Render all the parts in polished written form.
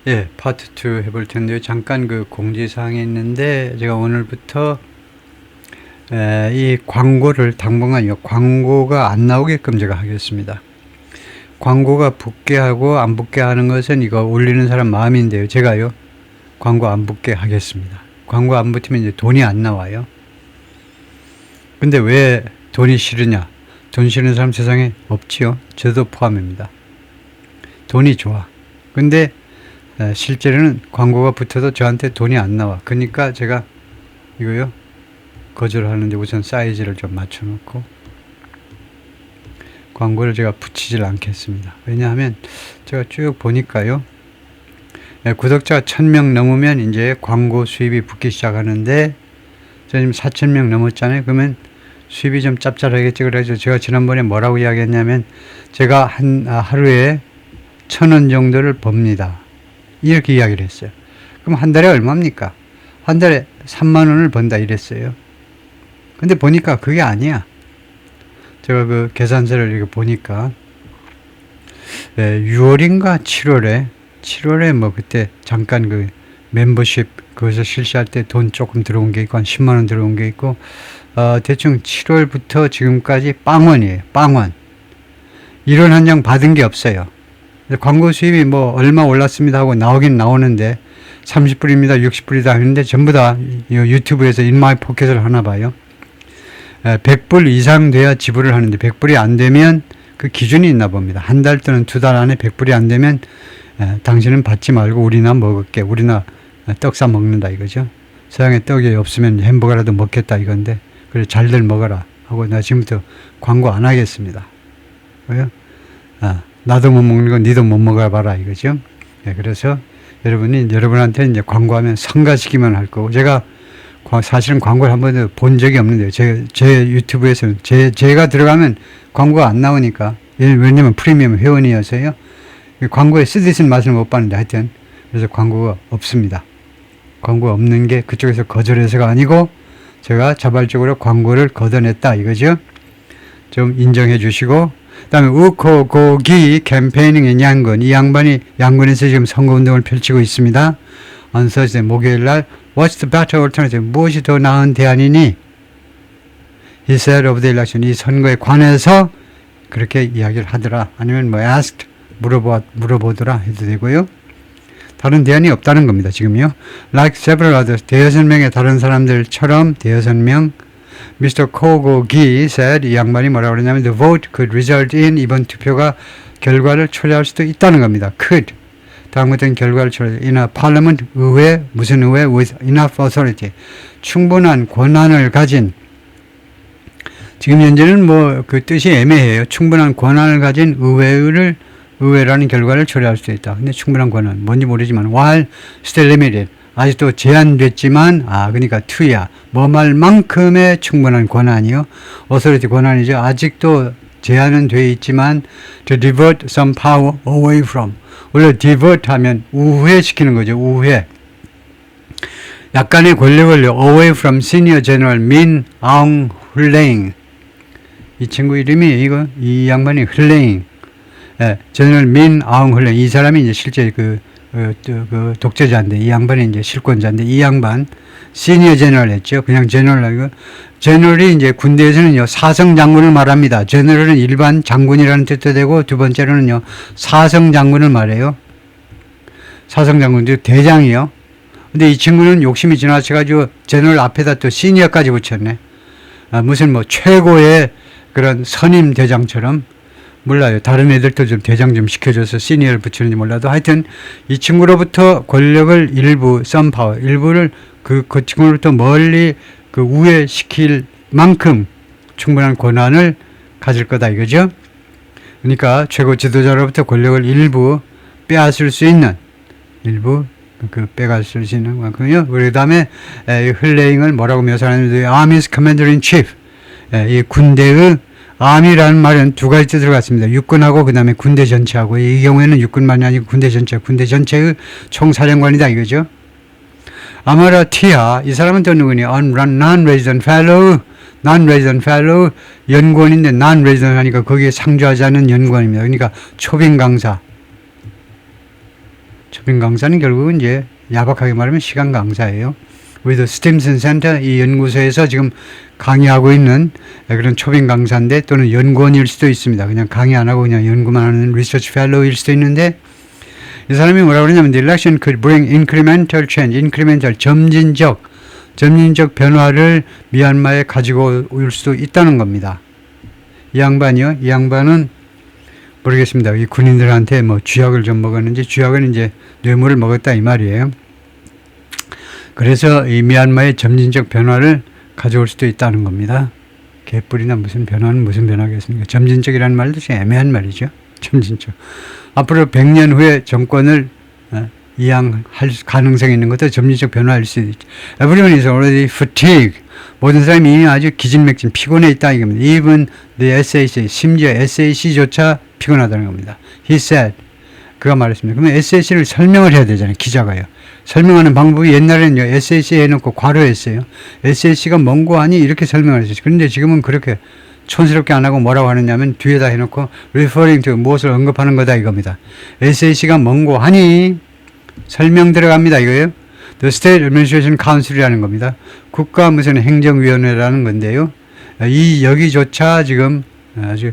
예, 파트 2 해볼 텐데요. 잠깐 그 공지사항이 있는데, 제가 오늘부터 이 광고를 당분간 광고가 안 나오게끔 제가 하겠습니다. 광고가 붙게 하고 안 붙게 하는 것은 이거 올리는 사람 마음인데요. 제가요, 광고 안 붙게 하겠습니다. 광고 안 붙으면 이제 돈이 안 나와요. 근데 왜 돈이 싫으냐? 돈 싫은 사람 세상에 없지요. 저도 포함입니다. 돈이 좋아. 근데 실제로는 광고가 붙어도 저한테 돈이 안 나와. 그러니까 제가 이거요, 거절하는데 우선 사이즈를 좀 맞춰 놓고 광고를 제가 붙이질 않겠습니다. 왜냐하면 제가 쭉 보니까요, 구독자가 1000명 넘으면 이제 광고 수입이 붙기 시작하는데, 저 지금 4000명 넘었잖아요. 그러면 수입이 좀 짭짤하겠죠. 그래서 제가 지난번에 뭐라고 이야기했냐면, 제가 하루에 1000원 정도를 법니다. 이렇게 이야기를 했어요. 그럼 한 달에 얼마입니까? 한 달에 3만원을 번다 이랬어요. 근데 보니까 그게 아니야. 제가 그 계산서를 이렇게 보니까 6월인가 7월에 뭐 그때 잠깐 그 멤버십 그것을 실시할 때 돈 조금 들어온 게 있고 한 10만원 들어온 게 있고, 대충 7월부터 지금까지 빵원이에요. 빵원. 1원 한 장 받은 게 없어요. 광고 수입이 뭐 얼마 올랐습니다 하고 나오긴 나오는데 30불입니다 60불이다 하는데 전부 다 유튜브에서 인마이 포켓을 하나 봐요. 100불 이상 돼야 지불을 하는데 100불이 안 되면 그 기준이 있나 봅니다. 한 달 또는 2달 안에 100불이 안 되면 당신은 받지 말고 우리나 먹을게. 우리나 떡 사 먹는다 이거죠. 세상에 떡이 없으면 햄버거라도 먹겠다 이건데, 그래 잘들 먹어라 하고 나 지금부터 광고 안 하겠습니다. 왜요? 나도 못 먹는 건 니도 못 먹어봐라 이거죠. 그래서 여러분한테 이제 광고하면 성가시기만 할 거고, 제가 사실은 광고를 한 번도 본 적이 없는데요. 제 유튜브에서는 제가 들어가면 광고가 안 나오니까, 왜냐면 프리미엄 회원이어서요. 광고에 쓰듯이 맛을 못 봤는데 하여튼, 그래서 광고가 없습니다. 광고가 없는 게 그쪽에서 거절해서가 아니고 제가 자발적으로 광고를 걷어냈다 이거죠. 좀 인정해 주시고, 그 다음에 우코고기 캠페이닝의 양군, 이 양반이 양군에서 지금 선거운동을 펼치고 있습니다. On Thursday, 목요일날 What's the better alternative? 무엇이 더 나은 대안이니? He said of the election, 이 선거에 관해서 그렇게 이야기를 하더라. 아니면 뭐 asked, 물어보더라 해도 되고요. 다른 대안이 없다는 겁니다. 지금요. Like several others, 대여섯 명의 다른 사람들처럼 대여섯 명, Mr. Kogogi said, 이 양반이 뭐라고 그러냐면 the vote could result in, 이번 투표가 결과를 초래할 수도 있다는 겁니다. could. 다음 같은 결과를 초래. in a parliament, 의회, 무슨 의회? with enough authority. 충분한 권한을 가진, 지금 현재는 뭐 그 뜻이 애매해요. 충분한 권한을 가진 의회라는 결과를 초래할 수도 있다. 근데 충분한 권한, 뭔지 모르지만 while still limited, 아직도 제한됐지만, 그러니까 to야. 뭐 말만큼의 충분한 권한이요. authority 권한이죠. 아직도 제한은 돼 있지만 to divert some power away from. 원래 divert 하면 우회시키는 거죠. 우회. 약간의 권력을 away from senior general Min Aung Hlaing. 이 친구 이름이 이 양반이 Hlaing. 제너럴 민 아웅 hlaing. 이 사람이 이제 실제 그 독재자인데, 이 양반이 이제 실권자인데, 이 양반 시니어 제너럴 했죠. 그냥 제너럴 아니고, 제너럴이 이제 군대에서는요 사성 장군을 말합니다. 제너럴은 일반 장군이라는 뜻도 되고, 두 번째로는요 사성 장군을 말해요. 사성 장군, 대장이요. 근데 이 친구는 욕심이 지나쳐가지고 제너럴 앞에다 또 시니어까지 붙였네. 무슨 뭐 최고의 그런 선임 대장처럼. 몰라요. 다른 애들도 좀 대장 좀 시켜줘서 시니어를 붙이는지 몰라도, 하여튼 이 친구로부터 권력을 일부, 썸파워, 일부를 그 친구로부터 멀리 그 우회시킬 만큼 충분한 권한을 가질 거다 이거죠. 그러니까 최고 지도자로부터 권력을 일부 빼앗을 수 있는, 일부 빼갈 수 있는 만큼요. 그 다음에 hlaing을 뭐라고 묘사하냐면 Army's Commander in Chief, 이 군대의 아미라는 말은 두 가지 뜻으로 갔습니다. 육군하고 그 다음에 군대 전체하고, 이 경우에는 육군만이 아니고 군대 전체의 총사령관이다 이거죠. 아마라티아, 이 사람은 또 누구니? Non-resident fellow, 연구원인데 non-resident 하니까 거기에 상주하지 않은 연구원입니다. 그러니까 초빙 강사. 초빙 강사는 결국은 이제 야박하게 말하면 시간 강사예요. 우리도 스팀슨 센터 이 연구소에서 지금 강의하고 있는 그런 초빙 강사인데 또는 연구원일 수도 있습니다. 그냥 강의 안 하고 그냥 연구만 하는 리서치 펠로우일 수도 있는데 이 사람이 뭐라고 그러냐면 The election could bring incremental change, incremental, 점진적 변화를 미얀마에 가지고 올 수도 있다는 겁니다. 이 양반이요. 이 양반은 모르겠습니다. 이 군인들한테 뭐 쥐약을 좀 먹었는지 쥐약은 이제 뇌물을 먹었다 이 말이에요. 그래서 이 미얀마의 점진적 변화를 가져올 수도 있다는 겁니다. 개뿔이나 무슨 변화는 무슨 변화겠습니까? 점진적이라는 말도 좀 애매한 말이죠. 점진적. 앞으로 100년 후에 정권을 이양할 가능성이 있는 것도 점진적 변화일 수도 있죠. Everyone is already fatigued. 모든 사람이 이미 아주 기진맥진 피곤해 있다 이겁니다. Even the SAC, 심지어 SAC조차 피곤하다는 겁니다. He said. 그가 말했습니다. 그러면 SAC를 설명을 해야 되잖아요. 기자가요. 설명하는 방법이 옛날에는요. SAC 해놓고 괄호했어요. SAC가 뭔고 하니 이렇게 설명을 했어요. 그런데 지금은 그렇게 촌스럽게 안 하고 뭐라고 하느냐면 뒤에다 해놓고 referring to 무엇을 언급하는 거다 이겁니다. SAC가 뭔고 하니 설명 들어갑니다 이거예요. The State Administration Council이라는 겁니다. 국가 무슨 행정위원회라는 건데요. 이 여기조차 지금 아주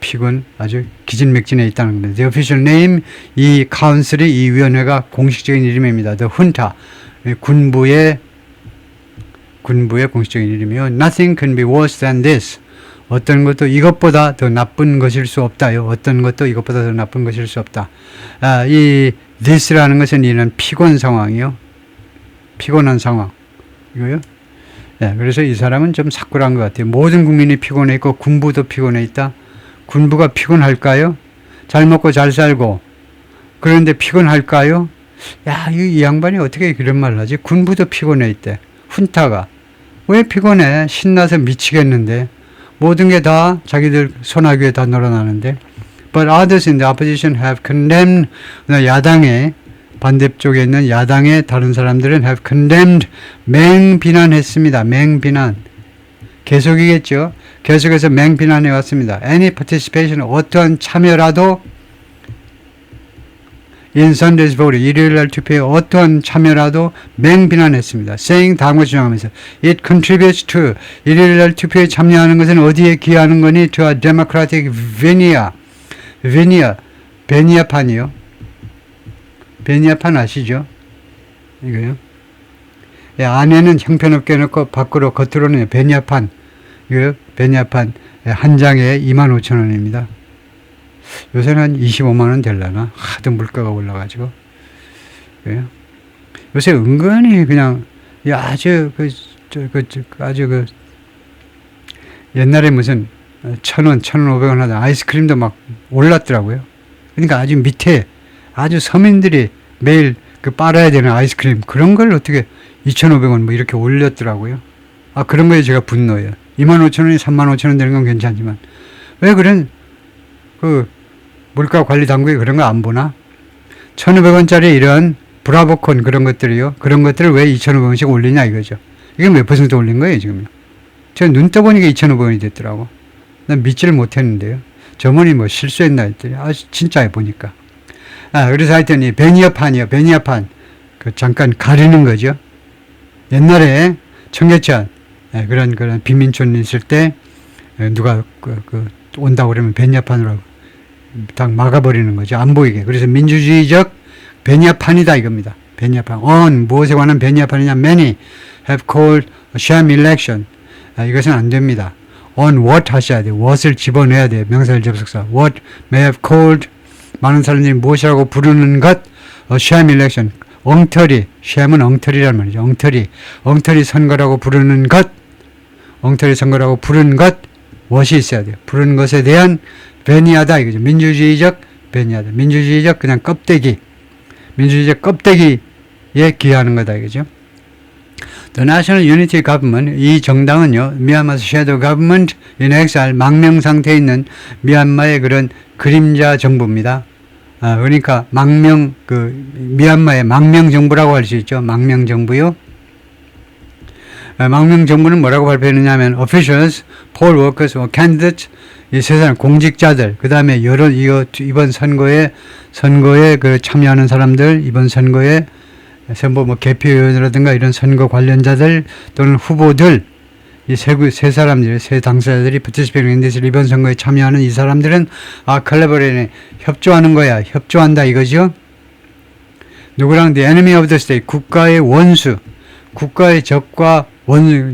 피곤 아주 기진맥진해 있다는 겁니다. The official name 이 카운슬이 이 위원회가 공식적인 이름입니다. The Junta 군부의 공식적인 이름이요. Nothing can be worse than this. 어떤 것도 이것보다 더 나쁜 것일 수 없다요. 어떤 것도 이것보다 더 나쁜 것일 수 없다. 이 this라는 것은 이런 피곤 상황이요. 피곤한 상황. 이거요. 네, 그래서 이 사람은 좀 사꾸란 것 같아요. 모든 국민이 피곤해 있고 군부도 피곤해 있다. 군부가 피곤할까요? 잘 먹고 잘 살고 그런데 피곤할까요? 야, 이 양반이 어떻게 그런 말을 하지? 군부도 피곤해 있대. 훈타가. 왜 피곤해? 신나서 미치겠는데. 모든 게 다 자기들 손아귀에 다 놀아나는데. But others in the opposition have condemned. 야당의 반대쪽에 있는 야당의 다른 사람들은 have condemned. 맹비난했습니다. 맹비난. 계속이겠죠. 계속해서 맹비난해 왔습니다. Any participation, 어떠한 참여라도 in Sunday's vote, 일요일날 투표에 어떠한 참여라도 맹비난했습니다. saying 다음과 주장하면서 it contributes to, 일요일날 투표에 참여하는 것은 어디에 기여하는 거니? to a democratic veneer. 베니아판이요. 베니아판 아시죠? 이거요. 예, 안에는 형편없게 놓고 밖으로 겉으로는 베니아판. 이거요. 베니아판 한 장에 25,000원입니다. 요새는 한 25만원 될라나? 하도 물가가 올라가지고. 예. 요새 은근히 그냥 아주 옛날에 무슨 1,000원, 1,500원 하다 아이스크림도 막 올랐더라고요. 그러니까 아주 밑에 아주 서민들이 매일 빨아야 되는 아이스크림 그런 걸 어떻게 2,500원 뭐 이렇게 올렸더라고요. 그런 거에 제가 분노해요. 25,000원이 35,000원 되는 건 괜찮지만 왜 그런 물가 관리 당국이 그런 거 안 보나? 1,500원짜리 이런 브라보콘 그런 것들이요. 그런 것들을 왜 2,500원씩 올리냐 이거죠. 이게 몇 퍼센트 올린 거예요 지금요. 제가 눈 떠보니까 2,500원이 됐더라고. 난 믿지를 못했는데요. 저번에 뭐 실수했나 했더니 진짜에 보니까. 그래서 하여튼 이 베니아판이요. 베니아판. 잠깐 가리는 거죠. 옛날에 청계천 그런 빈민촌 있을 때 누가 온다고 그러면 베니아판으로 딱 막아버리는 거죠. 안 보이게. 그래서 민주주의적 베니아판이다 이겁니다. 베니아판. on 무엇에 관한 베니아판이냐? many have called a sham election. 이것은 안 됩니다. on what 하셔야 돼요. what을 집어넣어야 돼요. 명사절 접속사. what may have called 많은 사람들이 무엇이라고 부르는 것 a sham election. 엉터리. sham은 엉터리란 말이죠. 엉터리 선거라고 부르는 것 엉터리 선거라고 부르는 것 무엇이 있어야 돼요. 부르는 것에 대한 베니아다 이거죠. 민주주의적 베니아다. 민주주의적 그냥 껍데기. 민주주의적 껍데기에 기여하는 거다 이거죠. The National Unity Government 이 정당은요. 미얀마's shadow government in exile 망명 상태에 있는 미얀마의 그런 그림자 정부입니다. 그러니까 미얀마의 망명 정부라고 할 수 있죠. 망명 정부요. 망명 정부는 뭐라고 발표했느냐 하면 officials, poll workers or candidates 이 세 사람 공직자들, 그 다음에 이번 선거에 그 참여하는 사람들, 이번 선거에 뭐 개표위원이라든가 이런 선거 관련자들 또는 후보들, 이 세 사람들, 세 당사자들이 participating in this 이번 선거에 참여하는 이 사람들은 collaborate, 협조하는 거야. 협조한다 이거죠. 누구랑 the enemy of the state, 국가의 원수, 국가의 적과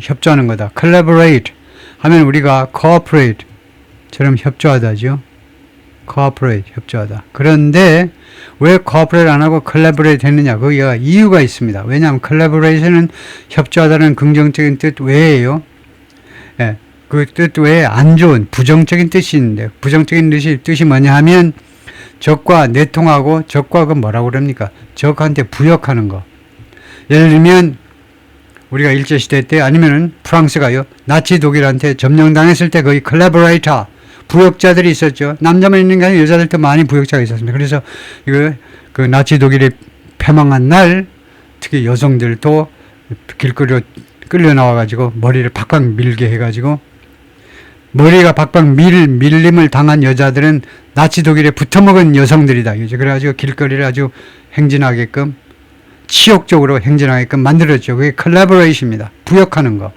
협조하는 거다. collaborate 하면 우리가 cooperate 처럼 협조하다죠. cooperate, 협조하다. 그런데 왜 cooperate 안 하고 collaborate 했느냐? 거기가 이유가 있습니다. 왜냐하면 collaboration은 협조하다는 긍정적인 뜻 외에요. 예, 그 뜻 외에 안 좋은 부정적인 뜻이 있는데, 부정적인 뜻이 뭐냐 하면 적과 내통하고, 적과 그 뭐라고 그럽니까? 적한테 부역하는 거. 예를 들면 우리가 일제시대 때 아니면은 프랑스가요, 나치 독일한테 점령당했을 때 거기 collaborator, 부역자들이 있었죠. 남자만 있는 게 아니라 여자들도 많이 부역자가 있었습니다. 그래서 그 나치 독일이 패망한 날 특히 여성들도 길거리로 끌려 나와가지고 머리를 박박 밀게 해가지고, 머리가 박박 밀림을 당한 여자들은 나치 독일에 붙어먹은 여성들이다. 그래가지고 길거리를 아주 행진하게끔, 치욕적으로 행진하게끔 만들었죠. 그게 collaboration입니다. 부역하는 거.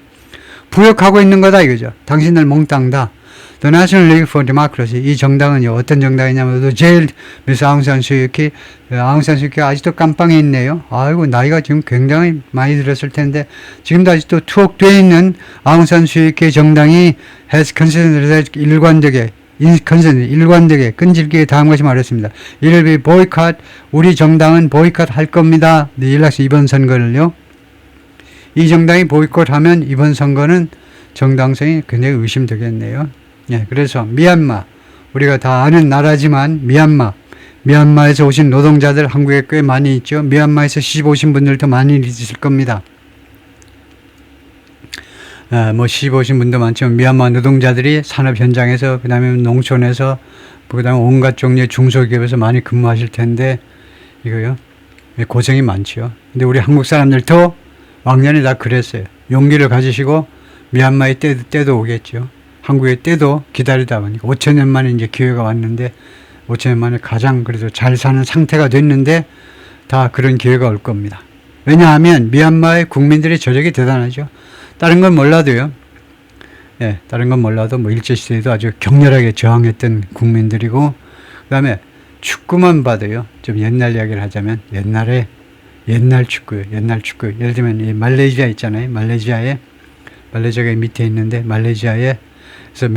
부역하고 있는 거다 이거죠. 당신들 몽땅 다. The National League for Democracy, 이 정당은요, 어떤 정당이냐면 제일 미스 아웅산수유키 아직도 깜빵에 있네요. 아이고, 나이가 지금 굉장히 많이 들었을 텐데 지금도 아직도 투옥되어 있는 아웅산수유키 정당이 has consented 일관되게 끈질기게 다음 것이 말했습니다. It will be boycott, 우리 정당은 보이콧 할 겁니다. 이번 선거를요. 이 정당이 보이콧하면 이번 선거는 정당성이 굉장히 의심되겠네요. 예, 그래서 미얀마, 우리가 다 아는 나라지만 미얀마에서 오신 노동자들 한국에 꽤 많이 있죠. 미얀마에서 시집 오신 분들도 많이 있을 겁니다. 뭐 시집 오신 분도 많지만 미얀마 노동자들이 산업 현장에서, 그 다음에 농촌에서, 그 다음에 온갖 종류의 중소기업에서 많이 근무하실 텐데 이거요, 고생이 많지요. 근데 우리 한국 사람들도 왕년에 다 그랬어요. 용기를 가지시고 미얀마의 때도 오겠죠. 한국의 때도 기다리다 보니까 5,000년 만에 이제 기회가 왔는데, 5,000년 만에 가장 그래도 잘 사는 상태가 됐는데 다 그런 기회가 올 겁니다. 왜냐하면 미얀마의 국민들의 저력이 대단하죠. 다른 건 몰라도요. 예, 다른 건 몰라도 뭐 일제시대에도 아주 격렬하게 저항했던 국민들이고, 그 다음에 축구만 봐도요. 좀 옛날 이야기를 하자면 옛날 축구요. 예를 들면 이 말레이시아 있잖아요. 말레이시아가 밑에 있는데 말레이시아에 그래서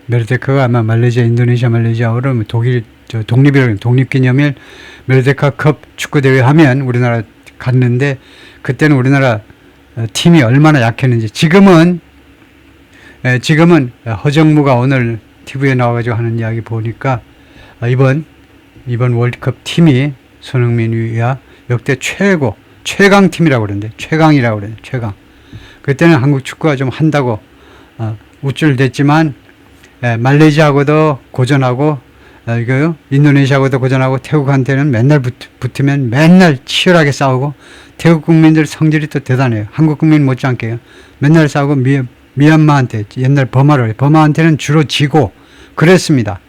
메르데카가 아마 말레이시아, 인도네시아, 말레이시아로 독일 독립기념일 메르데카컵 축구대회 하면 우리나라 갔는데, 그때는 우리나라 팀이 얼마나 약했는지, 지금은 허정무가 오늘 TV에 나와가지고 하는 이야기 보니까 이번 월드컵 팀이 손흥민 위야 역대 최강팀이라고 그러는데, 최강이라고 그래요. 최강. 그때는 한국 축구가 좀 한다고 우쭐댔지만 말레이시아하고도 고전하고 인도네시아하고도 고전하고, 태국한테는 맨날 붙으면 맨날 치열하게 싸우고, 태국 국민들 성질이 또 대단해요. 한국 국민 못지않게요. 맨날 싸우고 미얀마한테, 옛날 버마한테는 주로 지고 그랬습니다.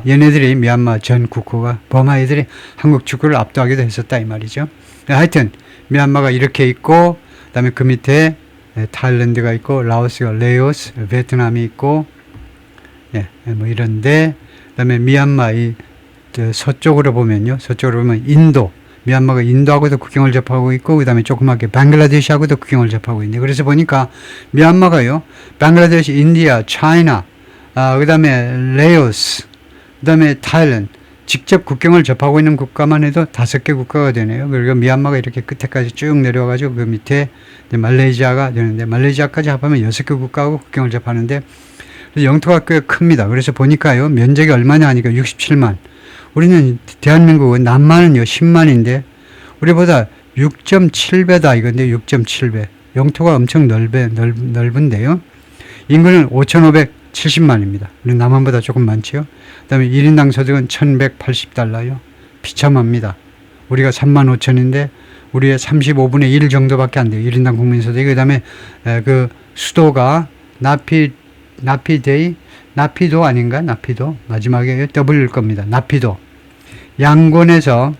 얘네들이 미얀마 전 국호가 버마 애들이 한국 축구를 압도하기도 했었다 이 말이죠. 하여튼 미얀마가 이렇게 있고, 그다음에 그 밑에 타일랜드가 있고, 라오스가 베트남이 있고, 뭐 이런데, 그다음에 미얀마 서쪽으로 보면 미얀마가 인도하고도 국경을 접하고 있고, 그다음에 조그맣게 방글라데시하고도 국경을 접하고 있는데, 그래서 보니까 미얀마가요, 방글라데시, 인디아, 차이나, 그다음에 레오스, 그다음에 타일랜드, 직접 국경을 접하고 있는 국가만 해도 5개 국가가 되네요. 그리고 미얀마가 이렇게 끝에까지 쭉 내려와가지고 그 밑에 말레이시아가 되는데, 말레이시아까지 합하면 6개 국가하고 국경을 접하는데, 영토가 꽤 큽니다. 그래서 보니까요, 면적이 얼마냐 하니까 67만. 우리는 대한민국은 남만은요 10만인데 우리보다 6.7배다 이건데, 6.7배. 영토가 엄청 넓은데요. 인구는 5,570만입니다. 우리 남한보다 조금 많지요. 그 다음에 1인당 소득은 $1,180요. 비참합니다. 우리가 35,000인데 우리의 35분의 1 정도밖에 안 돼요. 1인당 국민소득이. 그 다음에 그 수도가 나피데이 나피도 아닌가? 나피도. 마지막에 W일 겁니다. 나피도. 양곤에서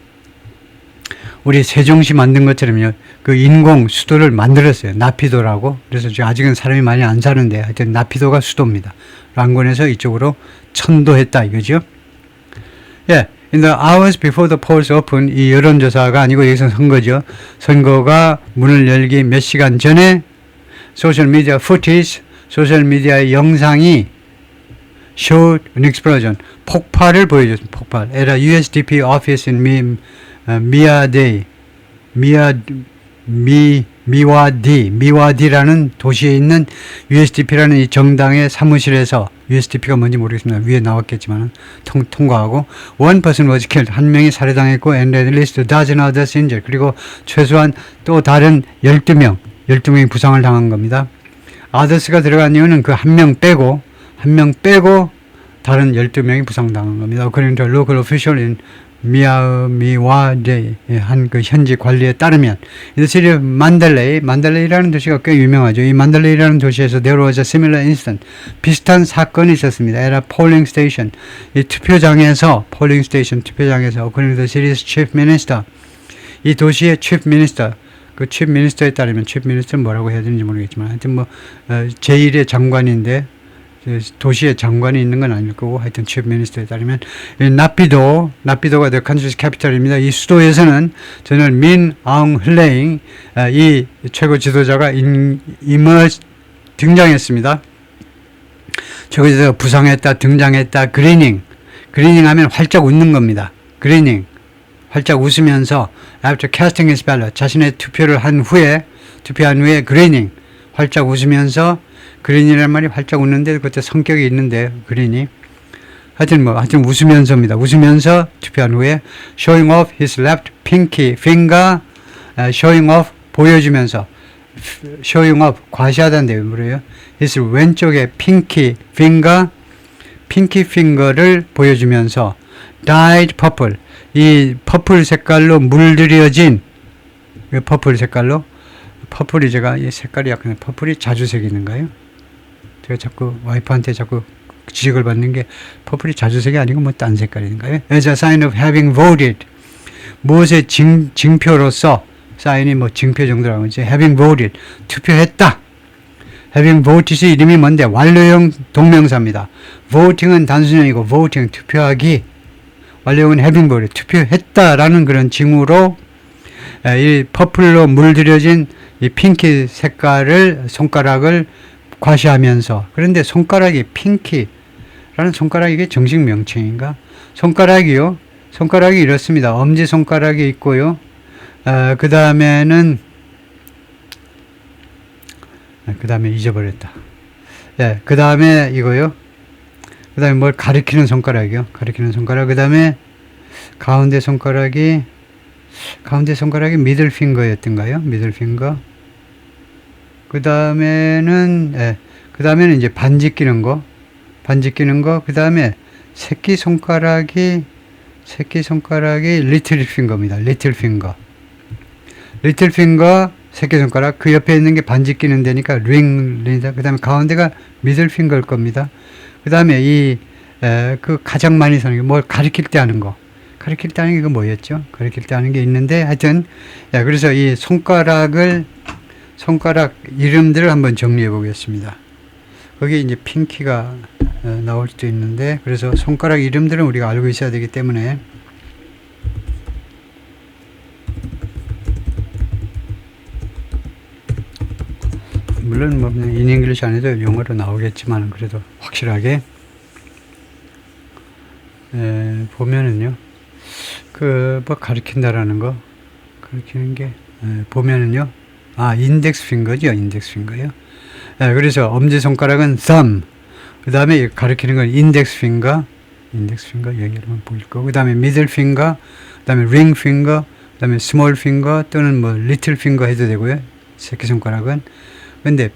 우리 세종시 만든 것처럼요. 그 인공 수도를 만들었어요. 나피도라고. 그래서 아직은 사람이 많이 안 사는데 하여튼 나피도가 수도입니다. 양곤에서 이쪽으로 천도했다 이거죠. 예. In the hours before the polls open, 이 여론조사가 아니고 여기서 선거죠. 선거가 문을 열기 몇 시간 전에 소셜미디어 footage, 소셜미디어의 영상이 showed an explosion, 폭발을 보여줬습니다. 폭발. At a USDP office in 미와디라는 도시에 있는 USDP라는 이 정당의 사무실에서 USDP가 뭔지 모르겠습니다. 위에 나왔겠지만 통과하고 one person was killed, 한 명이 살해당했고 and at least a dozen others injured, 그리고 최소한 또 다른 12명이 부상을 당한 겁니다. others가 들어간 이유는 그 한 명 빼고 다른 12명이 부상당한 겁니다. According to a local official in 미와데 한 그 현지 관리에 따르면 이 city of 만달레이라는 도시가 꽤 유명하죠. 이 만달레이라는 도시에서 there was a similar incident, 비슷한 사건이 있었습니다. At a polling station, 이 투표장에서 according to the city's chief minister, 이 도시의 chief minister, 그 chief minister에 따르면 chief minister는 뭐라고 해야 되는지 모르겠지만 하여튼 뭐 제1의 장관인데 도시에 장관이 있는 건 아닐 거고 하여튼 chief minister에 따르면 나피도가 the country's capital입니다. 이 수도에서는 저는 민 아웅 흘레잉 이 최고 지도자가 등장했습니다. 최고 지도자가 부상했다, 등장했다. 그리닝 하면 활짝 웃는 겁니다. 그리닝 활짝 웃으면서 after casting his ballot, 자신의 투표한 후에 그리닝 활짝 웃으면서, 그린이라는 말이 활짝 웃는데 그때 성격이 있는데 그린이 하여튼 웃으면서입니다. 웃으면서 투표한 후에 showing off his left pinky finger, showing off 보여주면서, showing off 과시하다는데 뭐래요? his 왼쪽에 pinky finger를 보여주면서 dyed purple, 이 퍼플 색깔로 물들여진 퍼플이 제가 이 색깔이 약간 퍼플이 자주색이는가요? 제가 자꾸 와이프한테 자꾸 지적을 받는 게 퍼플이 자주색이 아니고 뭐 딴 색깔인가요? As a sign of having voted, 무엇의 징표로서, 사인이 뭐 징표 정도라고 하지, having voted, 투표했다. having voted의 이름이 뭔데? 완료형 동명사입니다. voting은 단순형이고 voting 투표하기, 완료형은 having voted, 투표했다라는 그런 징후로 이 퍼플로 물들여진 이 핑키 색깔을, 손가락을 과시하면서, 그런데 손가락이 핑키라는 손가락이 이게 정식 명칭인가? 손가락이 이렇습니다. 엄지손가락이 있고요. 그 다음에 잊어버렸다. 예, 그 다음에 이거요. 그 다음에 뭘 가리키는 손가락이요. 그 다음에 가운데 손가락이 미들 핑거였던가요? 미들 핑거. 그 다음에는 이제 반지 끼는 거. 그 다음에 새끼 손가락이 리틀 핑거입니다. 리틀 핑거, 새끼 손가락. 그 옆에 있는 게 반지 끼는 데니까 링이다. 그 다음에 가운데가 미들 핑거일 겁니다. 그 다음에 그 가장 많이 쓰는 게 뭘 가리킬 때 하는 거. 가리킬 때 하는 게 이거 뭐였죠? 가리킬 때 하는 게 있는데, 하여튼, 그래서 이 손가락 이름들을 한번 정리해 보겠습니다. 거기 이제 핑키가 나올 수도 있는데, 그래서 손가락 이름들은 우리가 알고 있어야 되기 때문에, 물론 뭐 인잉글리시 안 해도 영어로 나오겠지만, 그래도 확실하게, 보면은요, 뭐 가리킨다라는 거, 가리키는 게, 보면은요, 인덱스 핑거죠, 인덱스 핑거요. 그래서 엄지손가락은 thumb, 그 다음에 가리키는 건 인덱스 핑거, 여기로만 보일 거고, 그 다음에 middle finger, 그 다음에 ring finger, 그 다음에 small finger 또는 뭐 little finger 해도 되고요, 새끼손가락은. 근데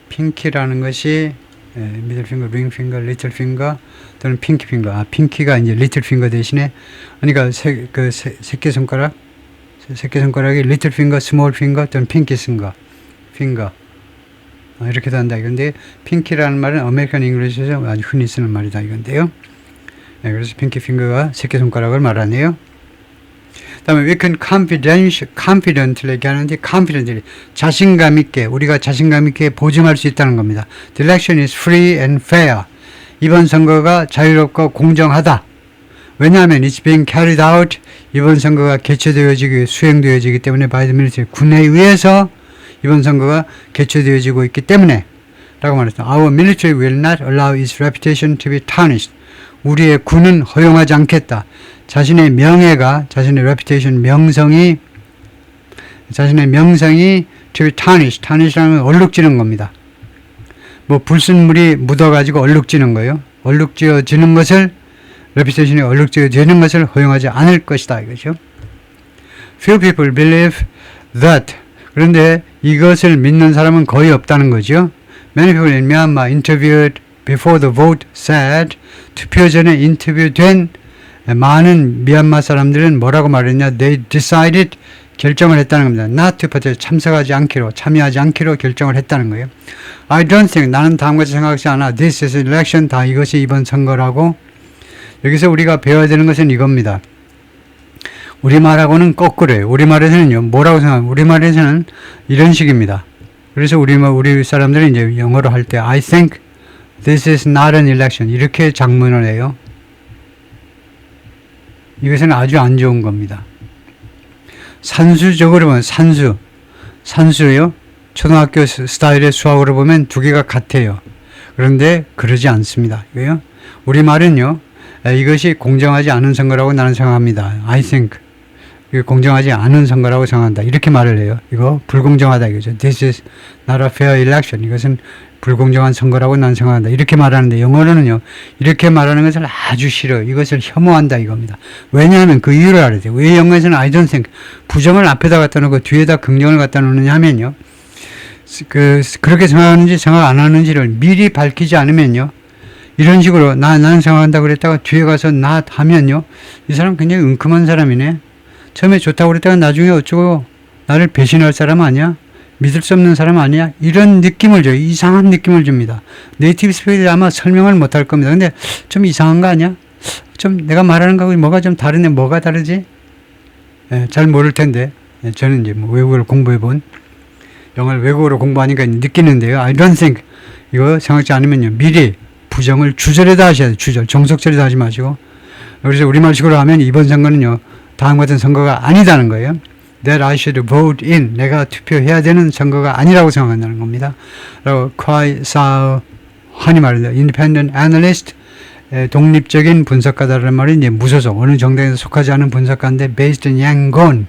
핑키라는 것이 middle finger, ring finger, little finger 또는 pinky finger. 핑키가 이제 little finger 대신에, 그러니까 새끼손가락이 little finger, small finger 또는 pinky finger. 이렇게도 한다 이건데 핑키라는 말은 아메리칸 잉글리시에서 아주 흔히 쓰는 말이다 이건데요. 네, 그래서 핑키 핑거가 새끼손가락을 말하네요. 다음에 we can confidently 얘기하는데 confidently 자신감 있게 우리가 자신감 있게 보증할 수 있다는 겁니다. The election is free and fair. 이번 선거가 자유롭고 공정하다. 왜냐하면 it's being carried out. 이번 선거가 개최되어지기 수행되어지기 때문에 by the military 군에 의해서 이번 선거가 개최되어지고 있기 때문에 라고 말했다. Our military will not allow its reputation to be tarnished. 우리의 군은 허용하지 않겠다. 자신의 명예가 자신의 reputation 명성이 자신의 명성이 to be tarnished. tarnish라는 얼룩지는 겁니다. 뭐 불순물이 묻어가지고 얼룩지는 거예요. 얼룩지어지는 것을 reputation이 얼룩지어지는 것을 허용하지 않을 것이다 이거죠. Few people believe that. 그런데 이것을 믿는 사람은 거의 없다는 거죠. Many people in Myanmar interviewed before the vote said 투표 전에 인터뷰된 많은 미얀마 사람들은 뭐라고 말했냐? They decided 결정을 했다는 겁니다. Not to participate 참석하지 않기로 참여하지 않기로 결정을 했다는 거예요. I don't think 나는 다음같이 생각하지 않아. This is election 다 이것이 이번 선거라고. 여기서 우리가 배워야 되는 것은 이겁니다. 우리말하고는 거꾸로예요. 우리말에서는요. 뭐라고 생각하면 우리말에서는 이런 식입니다. 그래서 우리 사람들이 이제 영어로 할 때 I think this is not an election 이렇게 작문을 해요. 이것은 아주 안 좋은 겁니다. 산수적으로 보면 산수요. 초등학교 스타일의 수학으로 보면 두 개가 같아요. 그런데 그러지 않습니다. 이거요. 우리말은요. 이것이 공정하지 않은 선거라고 나는 생각합니다. I think 공정하지 않은 선거라고 생각한다. 이렇게 말을 해요. 이거 불공정하다 이거죠. This is not a fair election. 이것은 불공정한 선거라고 나는 생각한다. 이렇게 말하는데 영어로는요. 이렇게 말하는 것을 아주 싫어요. 이것을 혐오한다 이겁니다. 왜냐하면 그 이유를 알아야 돼요. 왜 영어에서는 I don't think 부정을 앞에다 갖다 놓고 뒤에다 긍정을 갖다 놓느냐 하면요. 그렇게 생각하는지 생각 안 하는지를 미리 밝히지 않으면요. 이런 식으로 나는 생각한다 그랬다가 뒤에 가서 not 하면요. 이 사람 굉장히 은큼한 사람이네. 처음에 좋다고 그랬다가 나중에 어쩌고 나를 배신할 사람 아니야? 믿을 수 없는 사람 아니야? 이런 느낌을 줘요. 이상한 느낌을 줍니다. 네이티브 스피커들이 아마 설명을 못할 겁니다. 근데 좀 이상한 거 아니야? 좀 내가 말하는 거하고 뭐가 좀 다르네. 뭐가 다르지? 잘 모를 텐데 저는 이제 뭐 외국어를 공부해본 영어를 외국어로 공부하니까 느끼는데요. I don't think 이거 생각지 않으면요. 미리 부정을 주절에다 하셔야 돼요. 주절. 정석절에다 하지 마시고. 그래서 우리말식으로 하면 이번 선거는요. 다음 같은 선거가 아니다는 거예요. That I should vote in. 내가 투표해야 되는 선거가 아니라고 생각한다는 겁니다. 그리고 Kwai Sao 한이 말입니다. Independent Analyst. 독립적인 분석가다라는 말이 이제 무소속. 어느 정당에서 속하지 않은 분석가인데 based in Yangon.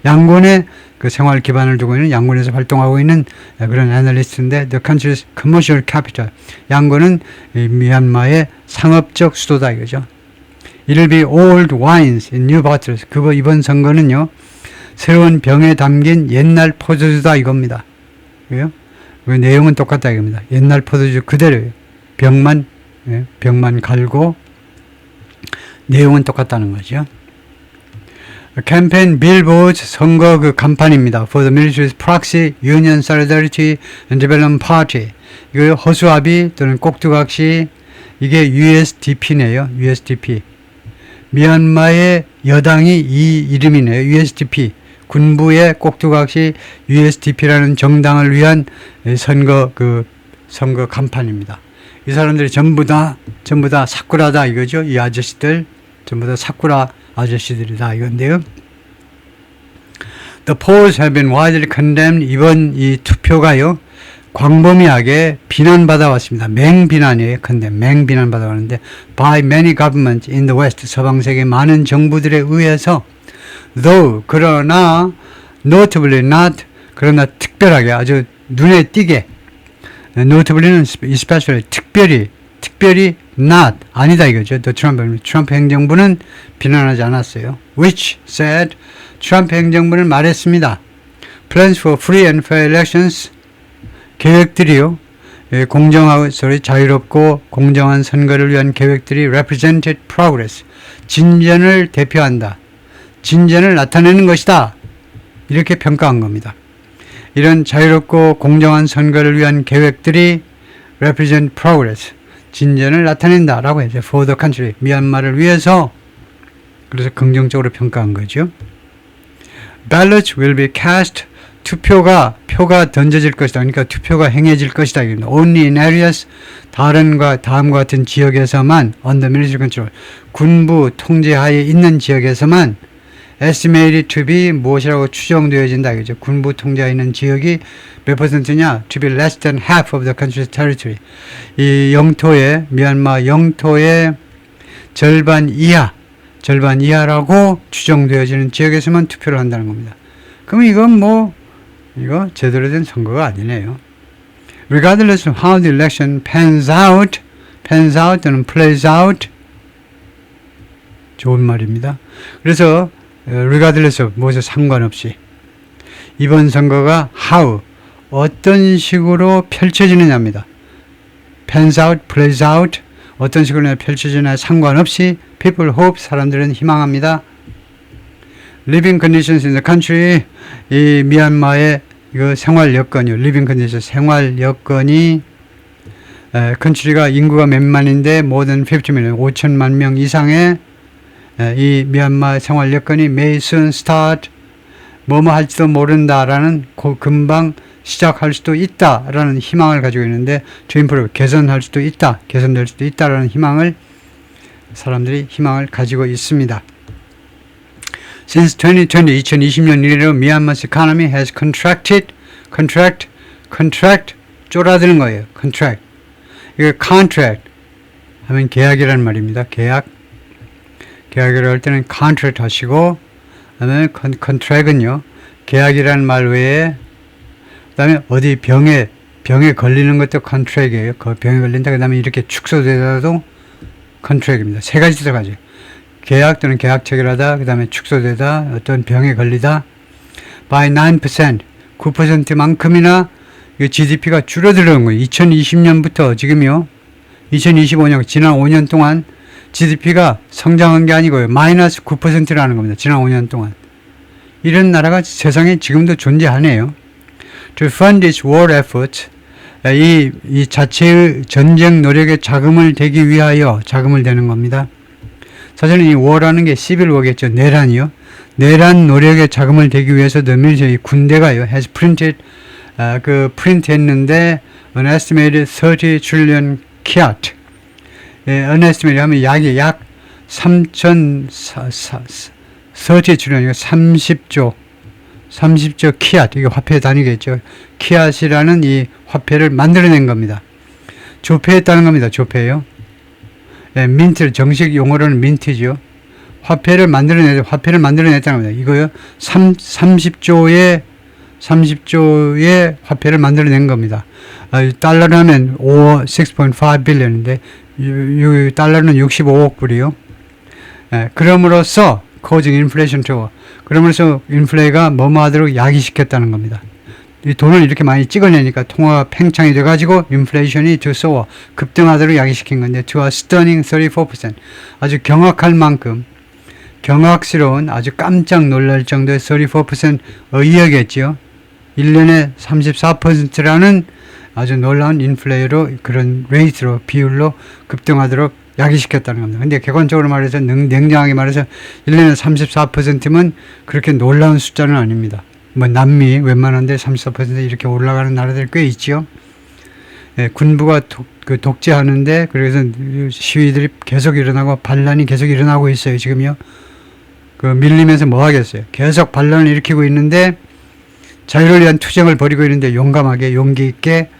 양곤의 그 생활 기반을 두고 있는 양곤에서 활동하고 있는 그런 애널리스트인데 the country's commercial capital. 양곤은 미얀마의 상업적 수도다 이거죠. It'll be old wines in new bottles. 이번 선거는요. 새로운 병에 담긴 옛날 포도주다 이겁니다. 그래요? 그 내용은 똑같다 이겁니다. 옛날 포도주 그대로예요. 병만 갈고 내용은 똑같다는 거죠. 캠페인 빌보드 선거 그 간판입니다. For the military's proxy, Union Solidarity and Development Party. 이거 허수아비 또는 꼭두각시 이게 USDP네요. USDP. 미얀마의 여당이 이 이름이네요. USDP. 군부의 꼭두각시 USDP라는 정당을 위한 선거 간판입니다. 이 사람들이 전부 다 사쿠라다 이거죠. 이 아저씨들 전부 다 사쿠라 아저씨들이다 이건데요. The polls have been widely condemned. 이번 이 투표가요. 광범위하게 비난받아 왔습니다. 맹비난이에요. 맹비난받아 왔는데 by many governments in the West. 서방 세계 많은 정부들에 의해서 though 그러나 notably not 그러나 특별하게 아주 눈에 띄게 notably는 especially 특별히 not 아니다 이거죠. 트럼프 행정부는 비난하지 않았어요. Which said 트럼프 행정부는 말했습니다. Plans for free and fair elections 계획들이요. 공정하고 자유롭고 공정한 선거를 위한 계획들이 represented progress 진전을 대표한다. 진전을 나타내는 것이다. 이렇게 평가한 겁니다. 이런 자유롭고 공정한 선거를 위한 계획들이 represent progress, 진전을 나타낸다라고 해서 for the country, 미얀마를 위해서. 그래서 긍정적으로 평가한 거죠. Ballots will be cast, 표가 던져질 것이다. 그러니까 투표가 행해질 것이다. Only in areas, 다음과 같은 지역에서만 under military control, 군부 통제하에 있는 지역에서만 estimated to be 무엇이라고 추정되어진다. 그죠? 군부 통제하에 있는 지역이 몇 퍼센트냐? To be less than half of the country's territory. 이 영토의, 미얀마 영토의 절반 이하라고 추정되어지는 지역에서만 투표를 한다는 겁니다. 그럼 이건 이거 제대로 된 선거가 아니네요. Regardless of how the election pans out 또는 plays out, 좋은 말입니다. 그래서 regardless of 무엇에 상관없이 이번 선거가 how, 어떤 식으로 펼쳐지느냐입니다. pans out, plays out, 어떤 식으로 펼쳐지느냐에 상관없이 people hope, 사람들은 희망합니다. living conditions in the country, 이 미얀마의 이거 생활 여건이요. living conditions, 생활 여건이 country가 인구가 몇만인데 more than 50 million, 5천만 명 이상의 이 미얀마 생활 여건이 may soon start, 뭐뭐 할지도 모른다라는 금방 시작할 수도 있다라는 희망을 가지고 있는데 to improve, 개선될 수도 있다라는 사람들이 희망을 가지고 있습니다. Since 2020년 이래로 Myanmar's economy has contract, 쫄아드는 거예요. contract. 이거 contract 하면 계약이라는 말입니다. 계약이라고 할 때는 contract 하시고, 그 다음에 contract은요, 계약이라는 말 외에, 그 다음에 어디 병에 걸리는 것도 contract이에요. 병에 걸린다. 그 다음에 이렇게 축소되다도 contract입니다. 세 가지 들어가죠. 계약 또는 계약 체결하다, 그 다음에 축소되다, 어떤 병에 걸리다. by 9%, 9%만큼이나 GDP가 줄어드는 거예요. 2020년부터 지금요, 2025년, 지난 5년 동안 GDP가 성장한 게 아니고요. 마이너스 9%라는 겁니다. 지난 5년 동안. 이런 나라가 세상에 지금도 존재하네요. To fund its war efforts, 이 자체의 전쟁 노력에 자금을 대기 위하여 자금을 대는 겁니다. 사실은 이 war라는 게 civil war겠죠. 내란이요. 내란 노력에 자금을 대기 위해서 이 군대가요, has printed, 프린트했는데 an estimated 30 trillion kyat. unestimated 하면 약 30 trillion, 30조 키앗, 이게 화폐 단위겠죠. 키앗이라는 이 화폐를 만들어낸 겁니다. 조폐했다는 겁니다. 조폐요. 민트, 정식 용어로는 민트죠. 화폐를 만들어냈다는 겁니다. 이거요, 30조의 화폐를 만들어낸 겁니다. 달러로 하면 6.5 빌리언인데, 달러는 65억 불이요. 그럼으로써 causing inflation to, 그러면서 인플레가 뭐뭐하도록 야기시켰다는 겁니다. 이 돈을 이렇게 많이 찍어내니까 통화가 팽창이 돼가지고 인플레이션이 to soar, 급등하도록 야기시킨 건데 to a stunning 34%, 아주 경악할 만큼, 경악스러운, 아주 깜짝 놀랄 정도의 34% 의역이었죠. 1년에 34%라는 아주 놀라운 인플레이로, 그런 레이트로, 비율로 급등하도록 야기시켰다는 겁니다. 근데 객관적으로 말해서, 냉정하게 말해서 1년에 34%면 그렇게 놀라운 숫자는 아닙니다. 남미 웬만한데 34% 이렇게 올라가는 나라들 꽤 있죠. 군부가 독재하는데, 그래서 시위들이 계속 일어나고 반란이 계속 일어나고 있어요. 지금요. 밀리면서 뭐 하겠어요. 계속 반란을 일으키고 있는데, 자유를 위한 투쟁을 벌이고 있는데 용감하게, 용기 있게.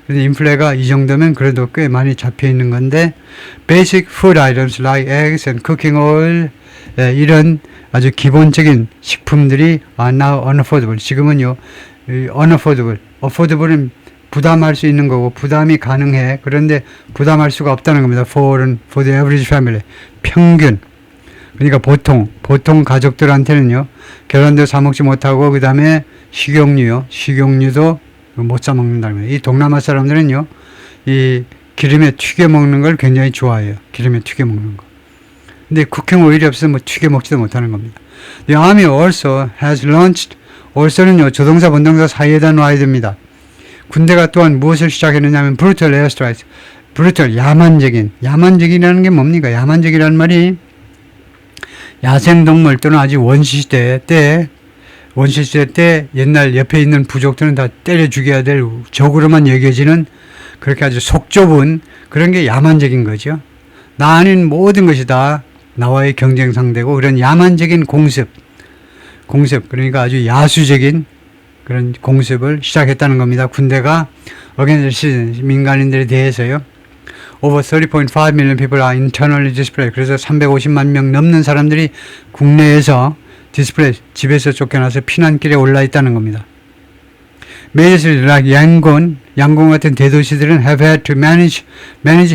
근데 인플레가 이 정도면 그래도 꽤 많이 잡혀 있는 건데, basic food items like eggs and cooking oil, 이런 아주 기본적인 식품들이 are now unaffordable. 지금은요, affordable은 부담할 수 있는 거고, 부담이 가능해. 그런데 부담할 수가 없다는 겁니다. for the average family. 평균. 그러니까 보통 가족들한테는요, 계란도 사 먹지 못하고, 그 다음에 식용유도 못 사 먹는다는 거예요. 이 동남아 사람들은요, 이 기름에 튀겨 먹는 걸 굉장히 좋아해요. 기름에 튀겨 먹는 거. 근데 쿠킹 오일이 없어서 튀겨 먹지도 못하는 겁니다. The army also has launched also는요, 조동사, 본동사 사이에다 놔야 됩니다. 군대가 또한 무엇을 시작했느냐 하면 brutal airstrikes. brutal, 야만적이라는 게 뭡니까? 야만적이라는 말이 야생동물 또는 아직 원시시대 때 옛날 옆에 있는 부족들은 다 때려 죽여야 될 적으로만 여겨지는 그렇게 아주 속 좁은 그런 게 야만적인 거죠. 나 아닌 모든 것이 다 나와의 경쟁 상대고 그런 야만적인 공습, 그러니까 아주 야수적인 그런 공습을 시작했다는 겁니다. 군대가 against 민간인들에 대해서요. Over 30.5 million people are internally displaced. 그래서 350만 명 넘는 사람들이 국내에서 displaced, 집에서 쫓겨나서 피난길에 올라 있다는 겁니다. Major cities like 양곤 같은 대도시들은 have had to manage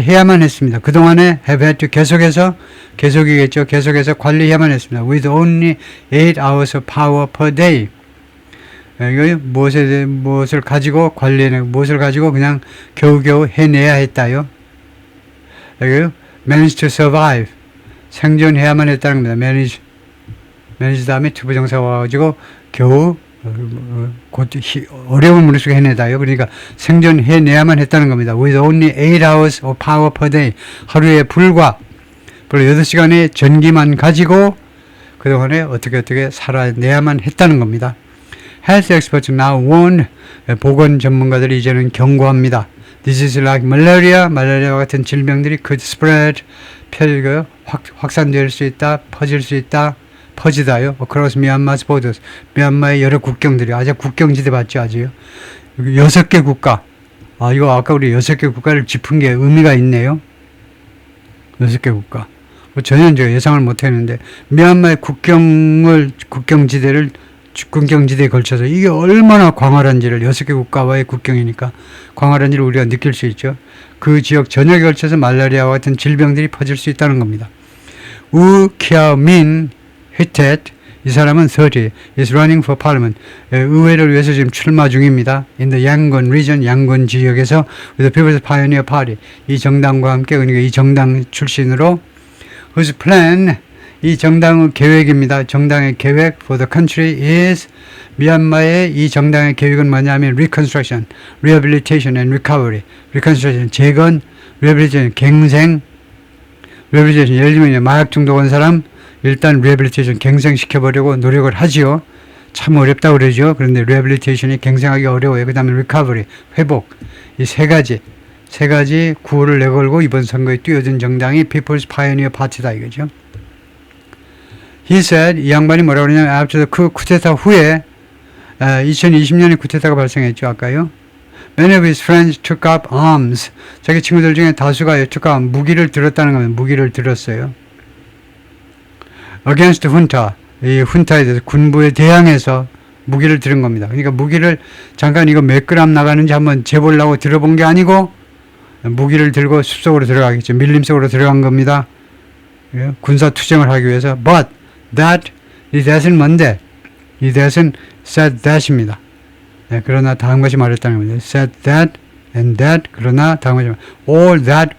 해야만 했습니다. 그동안에 have had to 계속해서 관리해야만 했습니다. With only 8 hours of power per day. 무엇을 가지고 그냥 겨우겨우 해내야 했다요. manage to survive. 생존해야만 했다는 겁니다. manage 다음에 투부정사가 와가지고 겨우 어려운 무리수가 해내다요. 그러니까 생존해내야만 했다는 겁니다. With only 8 hours of power per day. 하루에 불과 8시간의 전기만 가지고 그동안에 어떻게 살아내야만 했다는 겁니다. Health experts now warn, 보건 전문가들이 이제는 경고합니다. This is like 말라리아와 같은 질병들이 could spread, 확산될 수 있다, 퍼질 수 있다, 퍼지다요. Across Myanmar's borders. 미얀마의 여러 국경들이, 아주 국경지대 봤죠, 아주요. 6개 국가. 이거 아까 우리 6개 국가를 짚은 게 의미가 있네요. 6개 국가. 전혀 제가 예상을 못 했는데, 미얀마의 국경지대에 걸쳐서 이게 얼마나 광활한지를 6개 국가와의 국경이니까 광활한지를 우리가 느낄 수 있죠. 그 지역 전역에 걸쳐서 말라리아와 같은 질병들이 퍼질 수 있다는 겁니다. 우 키아민 히텟 이 사람은 30 is running for parliament. 의회를 위해서 지금 출마 중입니다. In the Yangon region, 양곤 지역에서 with the People's Pioneer Party 이 정당과 함께 그러니까 이 정당 출신으로 whose plan 이 정당의 계획입니다. 정당의 계획 for the country is 미얀마의 이 정당의 계획은 뭐냐면 reconstruction, rehabilitation and recovery. reconstruction, 재건, rehabilitation, 갱생, rehabilitation, 예를 들면 마약 중독 온 사람 일단 rehabilitation, 갱생시켜보려고 노력을 하지요. 참 어렵다고 그러죠. 그런데 rehabilitation이 갱생하기 어려워요. 그 다음에 recovery, 회복. 이 세 가지 구호를 내걸고 이번 선거에 뛰어든 정당이 People's Pioneer Party다 이거죠. He said, 이 양반이 뭐라고 그러냐면 after the 쿠데타 후에 2020년에 쿠데타가 발생했죠. 아까요. Many of his friends took up arms. 자기 친구들 중에 다수가 took up 무기를 들었다는 겁니다. 무기를 들었어요. Against junta. 이 훈타에 대해서 군부에 대항해서 무기를 들은 겁니다. 그러니까 무기를 잠깐 이거 몇 그램 나가는지 한번 재보려고 들어본 게 아니고 무기를 들고 숲속으로 들어가겠죠. 밀림 속으로 들어간 겁니다. 군사 투쟁을 하기 위해서. But that, 이 that은 뭔데? 이 that은 said that입니다. 그러나 다음 것이 말했다는 겁니다. said that and that, 그러나 다음 것이 all that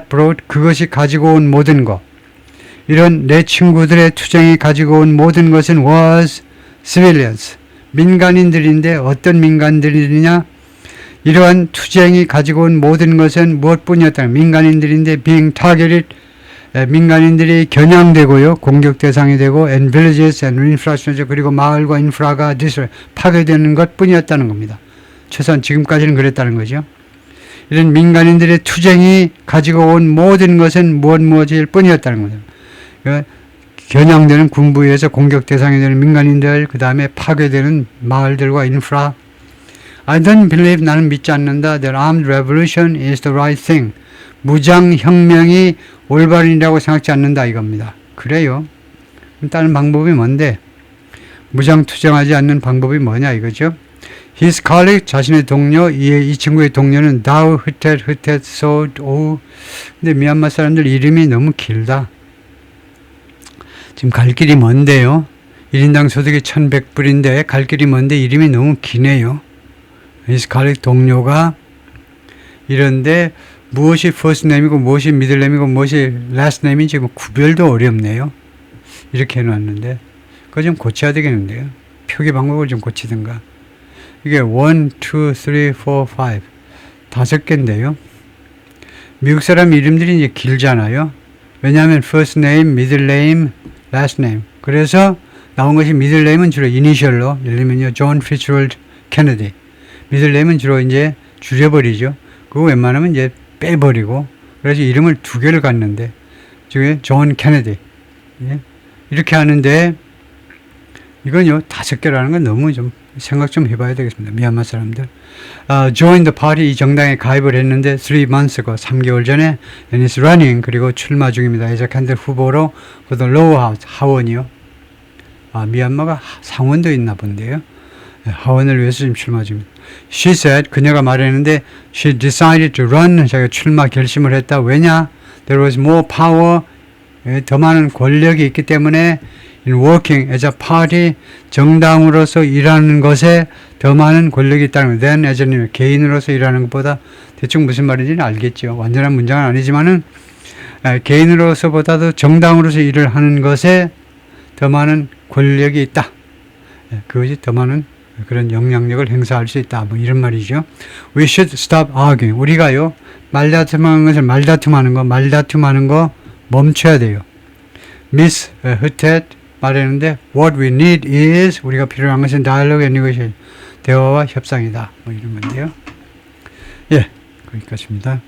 brought, 그것이 가지고 온 모든 것. 이런 내 친구들의 투쟁이 가지고 온 모든 것은 was civilians. 민간인들인데 어떤 민간인들이냐? 이러한 투쟁이 가지고 온 모든 것은 무엇뿐이었다. 민간인들인데 being targeted, 민간인들이 겨냥되고요. 공격 대상이 되고 and villages and infrastructure, 그리고 마을과 인프라가 파괴되는 것뿐이었다는 겁니다. 최소한 지금까지는 그랬다는 거죠. 이런 민간인들의 투쟁이 가지고 온 모든 것은 무엇일 뿐이었다는 거죠. 그러니까 겨냥되는 군부에 의해서 공격 대상이 되는 민간인들, 그 다음에 파괴되는 마을들과 인프라. I don't believe, 나는 믿지 않는다. That armed revolution is the right thing. 무장혁명이 올바른이라고 생각지 않는다 이겁니다. 그래요. 다른 방법이 뭔데? 무장투쟁하지 않는 방법이 뭐냐 이거죠. His colleague, 자신의 동료, 이 친구의 동료는 다우 흐텟 소드 오우. 근데 미얀마 사람들 이름이 너무 길다. 지금 갈 길이 먼데요. 1인당 소득이 1100불인데 갈 길이 먼데 이름이 너무 기네요. His colleague, 동료가 이런데 무엇이 first name이고 무엇이 middle name이고 무엇이 last name인지 구별도 어렵네요. 이렇게 해놨는데 그거 좀 고쳐야 되겠는데요. 표기 방법을 좀 고치든가. 이게 1, 2, 3, 4, 5 다섯 개인데요. 미국 사람 이름들이 이제 길잖아요. 왜냐하면 first name, middle name, last name. 그래서 나온 것이 middle name은 주로 이니셜로, 예를 들면요, John Fitzgerald Kennedy. middle name은 주로 이제 줄여버리죠. 그거 웬만하면 이제 빼버리고, 그래서 이름을 두 개를 갖는데, 저게 John Kennedy. 예? 이렇게 하는데, 이건요, 다섯 개라는 건 너무 좀 생각 좀 해봐야 되겠습니다. 미얀마 사람들. join the party, 이 정당에 가입을 했는데 3 months ago, 3개월 전에 and is running, 그리고 출마 중입니다. as a candidate 후보로 for the lower house, 하원이요. 미얀마가 상원도 있나 본데요. 하원을 위해서 지금 출마 중입니다. She said, 그녀가 말했는데 she decided to run, 자기가 출마 결심을 했다. 왜냐? There was more power, 더 많은 권력이 있기 때문에 in working as a party, 정당으로서 일하는 것에 더 많은 권력이 있다는 것. than as a 개인으로서 일하는 것보다, 대충 무슨 말인지는 알겠죠. 완전한 문장은 아니지만은 개인으로서보다도 정당으로서 일을 하는 것에 더 많은 권력이 있다. 그것이 더 많은 그런 영향력을 행사할 수 있다. 뭐 이런 말이죠. We should stop arguing. 우리가요, 말다툼하는 거 멈춰야 돼요. Miss Hutet 말했는데 what we need is, 우리가 필요한 것은 dialogue and negotiation, 대화와 협상이다. 뭐 이런 건데요. 예, 거기까지입니다.